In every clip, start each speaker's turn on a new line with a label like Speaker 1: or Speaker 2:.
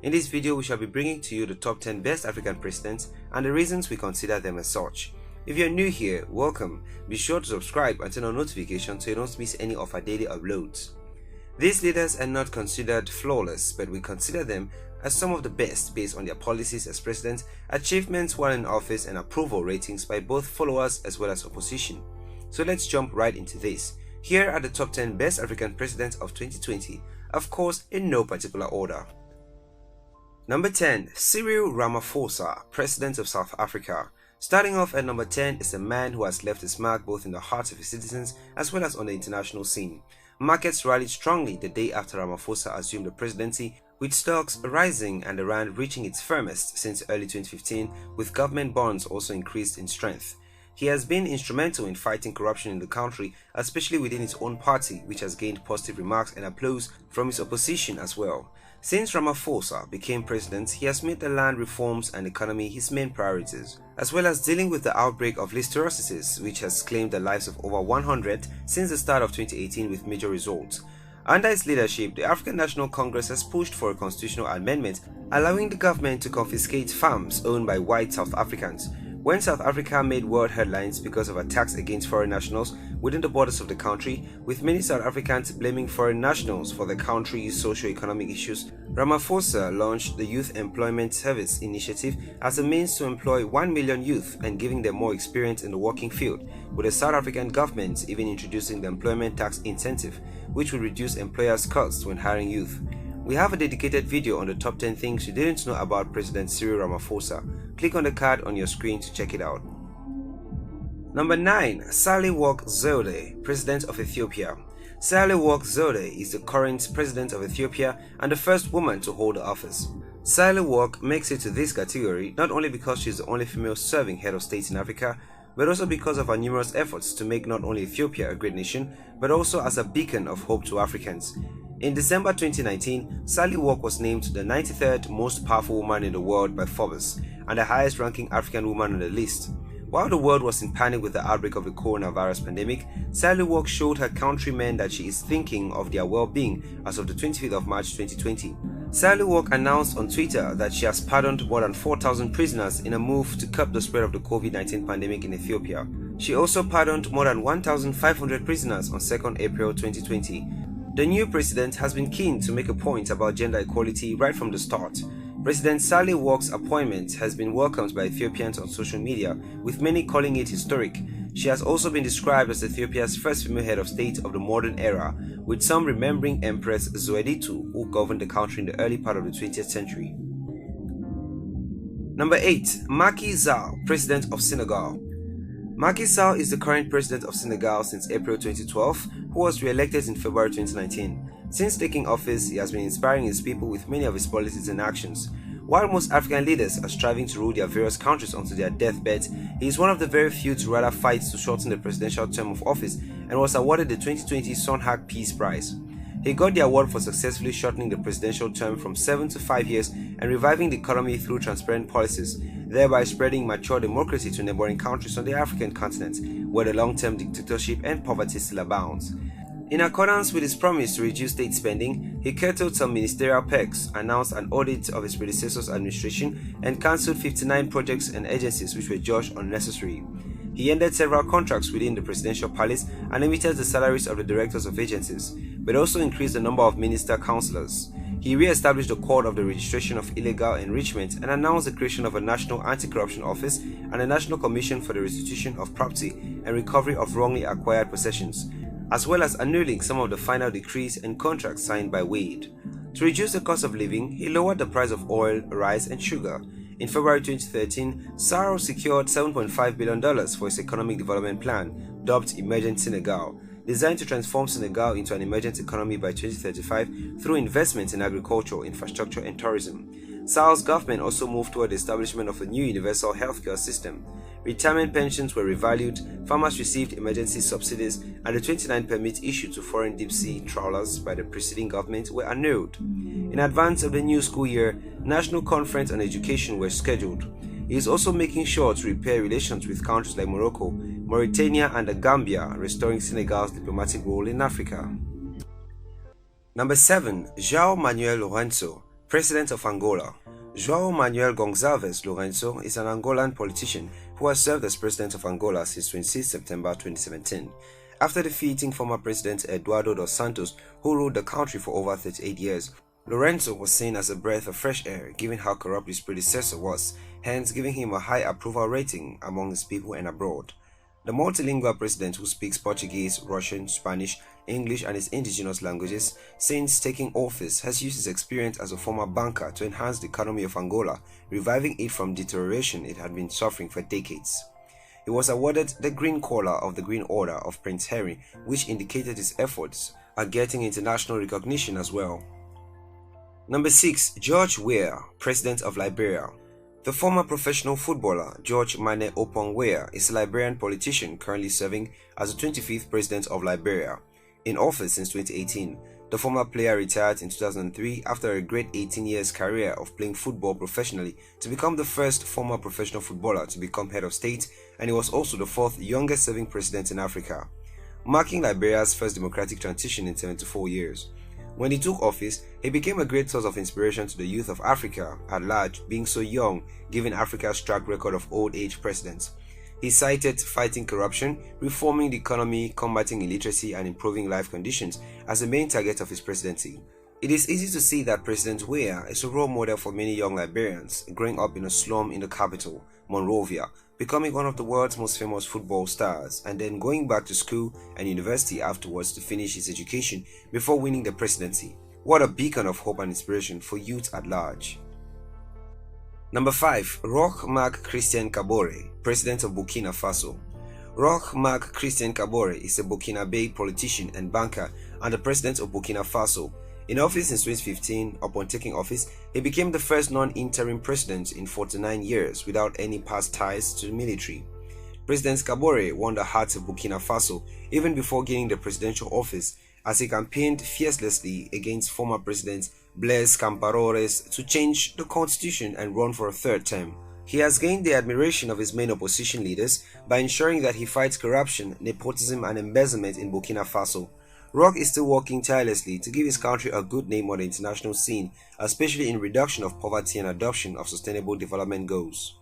Speaker 1: In this video, we shall be bringing to you the top 10 best African presidents and the reasons we consider them as such. If you're new here, welcome. Be sure to subscribe and turn on notifications so you don't miss any of our daily uploads. These leaders are not considered flawless, but we consider them as some of the best based on their policies as presidents, achievements while in office, and approval ratings by both followers as well as opposition. So let's jump right into this. Here are the top 10 best African presidents of 2020, of course in no particular order. Number 10. Cyril Ramaphosa, President of South Africa. Starting off at number 10 is a man who has left his mark both in the hearts of his citizens as well as on the international scene. Markets rallied strongly the day after Ramaphosa assumed the presidency, with stocks rising and the rand reaching its firmest since early 2015, with government bonds also increased in strength. He has been instrumental in fighting corruption in the country, especially within his own party, which has gained positive remarks and applause from his opposition as well. Since Ramaphosa became president, he has made the land reforms and economy his main priorities, as well as dealing with the outbreak of listeriosis, which has claimed the lives of over 100 since the start of 2018 with major results. Under his leadership, the African National Congress has pushed for a constitutional amendment allowing the government to confiscate farms owned by white South Africans. When South Africa made world headlines because of attacks against foreign nationals within the borders of the country, with many South Africans blaming foreign nationals for the country's socio-economic issues, Ramaphosa launched the Youth Employment Service Initiative as a means to employ 1 million youth and giving them more experience in the working field, with the South African government even introducing the employment tax incentive, which would reduce employers' costs when hiring youth. We have a dedicated video on the top 10 things you didn't know about President Cyril Ramaphosa. Click on the card on your screen to check it out. Number 9. Sahle-Work Zewde, President of Ethiopia. Sahle-Work Zewde is the current President of Ethiopia and the first woman to hold the office. Sahle-Work makes it to this category not only because she is the only female serving head of state in Africa, but also because of her numerous efforts to make not only Ethiopia a great nation, but also as a beacon of hope to Africans. In December 2019, Sahle-Work was named the 93rd most powerful woman in the world by Forbes and the highest ranking African woman on the list. While the world was in panic with the outbreak of the coronavirus pandemic, Sahle-Work showed her countrymen that she is thinking of their well-being as of the 25th of March 2020. Sahle-Work announced on Twitter that she has pardoned more than 4,000 prisoners in a move to curb the spread of the COVID-19 pandemic in Ethiopia. She also pardoned more than 1,500 prisoners on 2nd April 2020. The new president has been keen to make a point about gender equality right from the start. President Sahle-Work's appointment has been welcomed by Ethiopians on social media, with many calling it historic. She has also been described as Ethiopia's first female head of state of the modern era, with some remembering Empress Zewde, who governed the country in the early part of the 20th century. Number 8. Macky Sall, President of Senegal. Macky Sall is the current president of Senegal since April 2012, who was re-elected in February 2019. Since taking office, he has been inspiring his people with many of his policies and actions. While most African leaders are striving to rule their various countries onto their deathbeds, he is one of the very few to rather fight to shorten the presidential term of office and was awarded the 2020 Sonhag Peace Prize. He got the award for successfully shortening the presidential term from 7 to 5 years and reviving the economy through transparent policies, thereby spreading mature democracy to neighboring countries on the African continent, where the long-term dictatorship and poverty still abounds. In accordance with his promise to reduce state spending, he curtailed some ministerial perks, announced an audit of his predecessor's administration, and cancelled 59 projects and agencies which were judged unnecessary. He ended several contracts within the presidential palace and limited the salaries of the directors of agencies, but also increased the number of minister councillors. He re-established the Court of the Registration of Illegal Enrichment and announced the creation of a National Anti-Corruption Office and a National Commission for the Restitution of Property and Recovery of Wrongly Acquired Possessions, as well as annulling some of the final decrees and contracts signed by Wade. To reduce the cost of living, he lowered the price of oil, rice, and sugar. In February 2013, Sall secured $7.5 billion for his economic development plan, dubbed Emergent Senegal, designed to transform Senegal into an emergent economy by 2035 through investments in agriculture, infrastructure, and tourism. Sall's government also moved toward the establishment of a new universal healthcare system. Retirement pensions were revalued, farmers received emergency subsidies, and the 29 permits issued to foreign deep-sea trawlers by the preceding government were annulled. In advance of the new school year, National Conference on Education were scheduled. He is also making sure to repair relations with countries like Morocco, Mauritania, and the Gambia, restoring Senegal's diplomatic role in Africa. Number 7. João Manuel Lourenço, President of Angola. João Manuel Gonçalves Lourenço is an Angolan politician who has served as president of Angola since 26 September 2017. After defeating former President Eduardo dos Santos, who ruled the country for over 38 years, Lourenço was seen as a breath of fresh air given how corrupt his predecessor was, hence giving him a high approval rating among his people and abroad. The multilingual president, who speaks Portuguese, Russian, Spanish, English and his indigenous languages, since taking office has used his experience as a former banker to enhance the economy of Angola, reviving it from deterioration it had been suffering for decades. He was awarded the Green Collar of the Green Order of Prince Harry, which indicated his efforts at getting international recognition as well. Number 6. George Weah, President of Liberia. The former professional footballer George Mane Opong Weah is a Liberian politician currently serving as the 25th President of Liberia. In office since 2018, the former player retired in 2003 after a great 18 years career of playing football professionally to become the first former professional footballer to become head of state, and he was also the fourth youngest serving president in Africa, marking Liberia's first democratic transition in 74 years. When he took office, he became a great source of inspiration to the youth of Africa at large, being so young given Africa's track record of old age presidents. He cited fighting corruption, reforming the economy, combating illiteracy and improving life conditions as the main target of his presidency. It is easy to see that President Weah is a role model for many young Liberians growing up in a slum in the capital, Monrovia, becoming one of the world's most famous football stars, and then going back to school and university afterwards to finish his education before winning the presidency. What a beacon of hope and inspiration for youth at large. Number 5. Roch-Marc Christian Kabore, President of Burkina Faso. Roch-Marc Christian Kabore is a Burkinabe politician and banker and the President of Burkina Faso. In office since 2015, upon taking office, he became the first non-interim president in 49 years without any past ties to the military. President Kabore won the hearts of Burkina Faso even before gaining the presidential office, as he campaigned fiercely against former President Blaise Compaoré to change the constitution and run for a third term. He has gained the admiration of his main opposition leaders by ensuring that he fights corruption, nepotism and embezzlement in Burkina Faso. Roch is still working tirelessly to give his country a good name on the international scene, especially in reduction of poverty and adoption of sustainable development goals.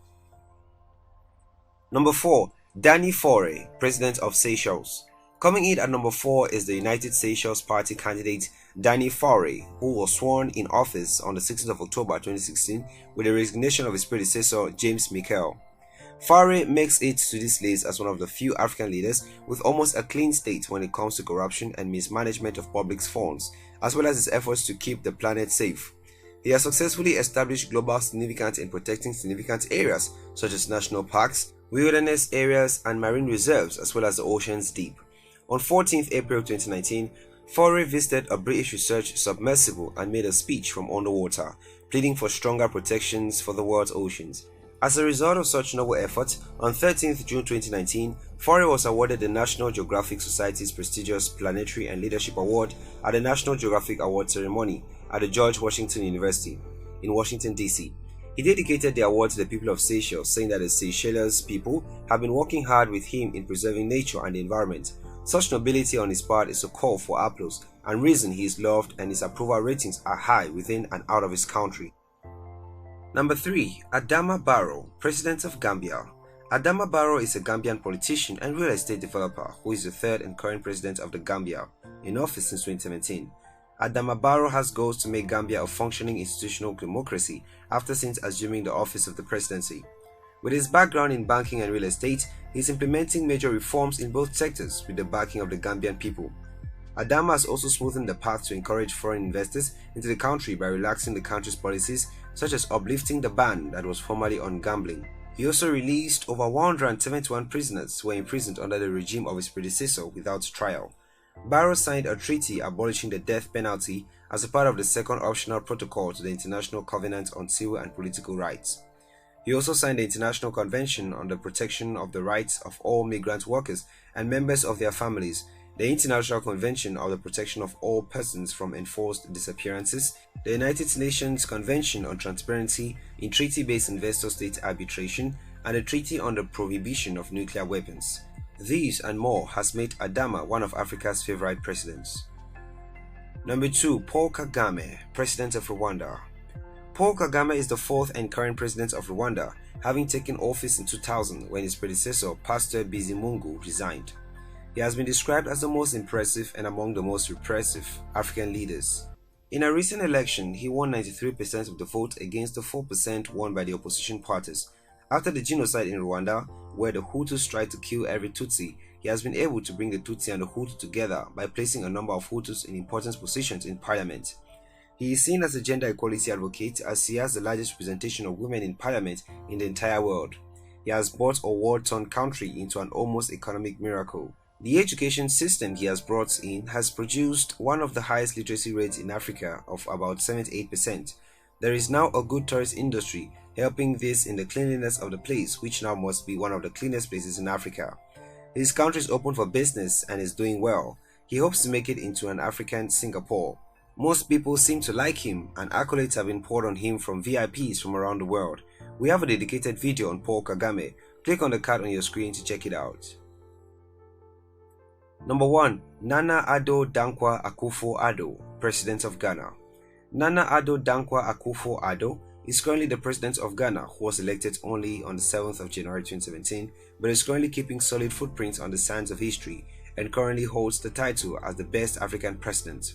Speaker 1: Number 4. Dani Faure, President of Seychelles. Coming in at number 4 is the United Seychelles Party candidate Dani Faure, who was sworn in office on the 16th of October 2016 with the resignation of his predecessor James Michael. Faure makes it to this list as one of the few African leaders with almost a clean slate when it comes to corruption and mismanagement of public funds, as well as his efforts to keep the planet safe. He has successfully established global significance in protecting significant areas such as national parks, wilderness areas and marine reserves, as well as the oceans deep. On 14th April 2019, Faure visited a British research submersible and made a speech from underwater, pleading for stronger protections for the world's oceans. As a result of such noble efforts, on 13th June 2019, Faure was awarded the National Geographic Society's prestigious Planetary and Leadership Award at the National Geographic Award ceremony at the George Washington University in Washington, D.C. He dedicated the award to the people of Seychelles, saying that the Seychelles people have been working hard with him in preserving nature and the environment. Such nobility on his part is a call for applause and reason he is loved, and his approval ratings are high within and out of his country. Number 3. Adama Barrow, President of Gambia. Adama Barrow is a Gambian politician and real estate developer who is the third and current president of the Gambia, in office since 2017. Adama Barrow has goals to make Gambia a functioning institutional democracy since assuming the office of the presidency. With his background in banking and real estate, he is implementing major reforms in both sectors with the backing of the Gambian people. Adama has also smoothened the path to encourage foreign investors into the country by relaxing the country's policies, such as uplifting the ban that was formerly on gambling. He also released over 171 prisoners who were imprisoned under the regime of his predecessor without trial. Barrow signed a treaty abolishing the death penalty as a part of the second optional protocol to the International Covenant on Civil and Political Rights. He also signed the International Convention on the Protection of the Rights of All Migrant Workers and Members of Their Families, the International Convention on the Protection of All Persons from Enforced Disappearances, the United Nations Convention on Transparency in Treaty-Based Investor-State Arbitration, and the Treaty on the Prohibition of Nuclear Weapons. These and more has made Adama one of Africa's favorite presidents. Number 2. Paul Kagame, President of Rwanda. Paul Kagame is the fourth and current president of Rwanda, having taken office in 2000 when his predecessor, Pastor Bizimungu, resigned. He has been described as the most impressive and among the most repressive African leaders. In a recent election, he won 93% of the vote against the 4% won by the opposition parties. After the genocide in Rwanda, where the Hutus tried to kill every Tutsi, he has been able to bring the Tutsi and the Hutu together by placing a number of Hutus in important positions in parliament. He is seen as a gender equality advocate as he has the largest representation of women in parliament in the entire world. He has brought a war-torn country into an almost economic miracle. The education system he has brought in has produced one of the highest literacy rates in Africa of about 78%. There is now a good tourist industry helping this in the cleanliness of the place, which now must be one of the cleanest places in Africa. His country is open for business and is doing well. He hopes to make it into an African Singapore. Most people seem to like him, and accolades have been poured on him from VIPs from around the world. We have a dedicated video on Paul Kagame. Click on the card on your screen to check it out. Number 1. Nana Addo Dankwa Akufo-Addo, President of Ghana. Nana Addo Dankwa Akufo-Addo is currently the President of Ghana, who was elected only on the 7th of January 2017, but is currently keeping solid footprints on the sands of history and currently holds the title as the best African President.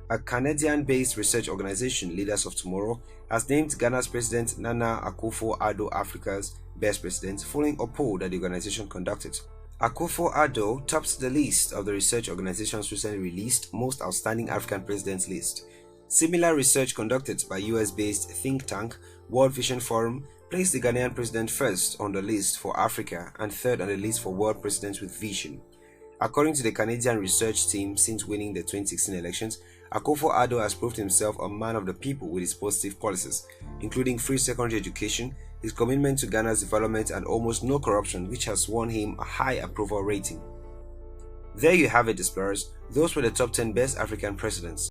Speaker 1: A Canadian-based research organization, Leaders of Tomorrow, has named Ghana's President Nana Akufo-Addo Africa's best president, following a poll that the organization conducted. Akufo-Addo tops the list of the research organization's recently released Most Outstanding African Presidents list. Similar research conducted by US-based think tank World Vision Forum placed the Ghanaian president first on the list for Africa and third on the list for world presidents with vision. According to the Canadian research team, since winning the 2016 elections, Akufo-Addo has proved himself a man of the people with his positive policies, including free secondary education, his commitment to Ghana's development, and almost no corruption, which has won him a high approval rating. There you have it, explorers. Those were the top 10 best African presidents.